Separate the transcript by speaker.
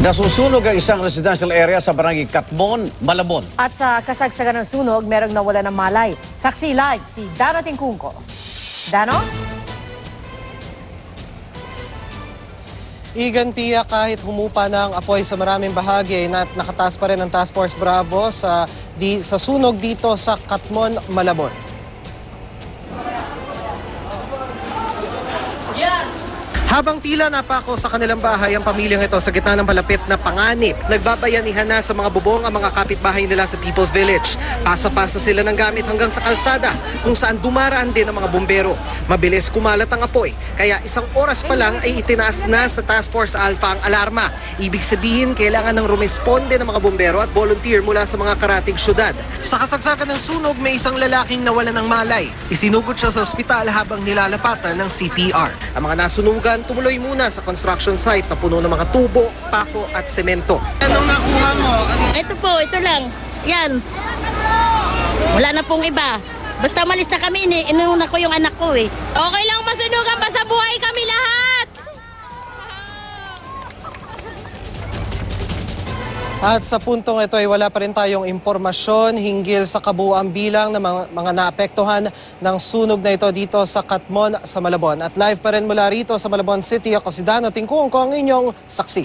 Speaker 1: Nasusunog ang isang residential area sa barangay Katmon, Malabon.
Speaker 2: At sa kasagsagan ng sunog, merong nawala ng malay. Saksi live si Dano Tingkungko. Dano?
Speaker 3: Igan Pia, kahit humupa na ang apoy sa maraming bahagi, nakataas pa rin ang Task Force Bravo sa sunog dito sa Katmon, Malabon. Habang tila napako sa kanilang bahay ang pamilyang ito sa gitna ng malapit na panganib, nagbabayanihan na sa mga bubong ang mga kapitbahay nila sa People's Village. Pasa-pasa sila ng gamit hanggang sa kalsada kung saan dumaraan din ang mga bumbero. Mabilis kumalat ang apoy, kaya isang oras pa lang ay itinaas na sa Task Force Alpha ang alarma. Ibig sabihin, kailangan ng rumesponde ng mga bumbero at volunteer mula sa mga karatig syudad. Sa kasagsagan ng sunog, may isang lalaking nawala ng malay. Isinugod siya sa ospital habang nilalapatan ng CPR. Ang mga nasunugan tumuloy muna sa construction site na puno ng mga tubo, pako at semento. Anong nakuha mo?
Speaker 4: Ito po, ito lang. Yan. Wala na pong iba. Basta malis na kami, inuna ko yung anak ko eh. Okay lang masunugan, basta buhay kami lahat!
Speaker 3: At sa puntong ito ay wala pa rin tayong impormasyon hinggil sa kabuuang bilang ng mga naapektuhan ng sunog na ito dito sa Katmon, sa Malabon. At live pa rin mula rito sa Malabon City, ako si Dano Tingkungko, ang inyong saksi.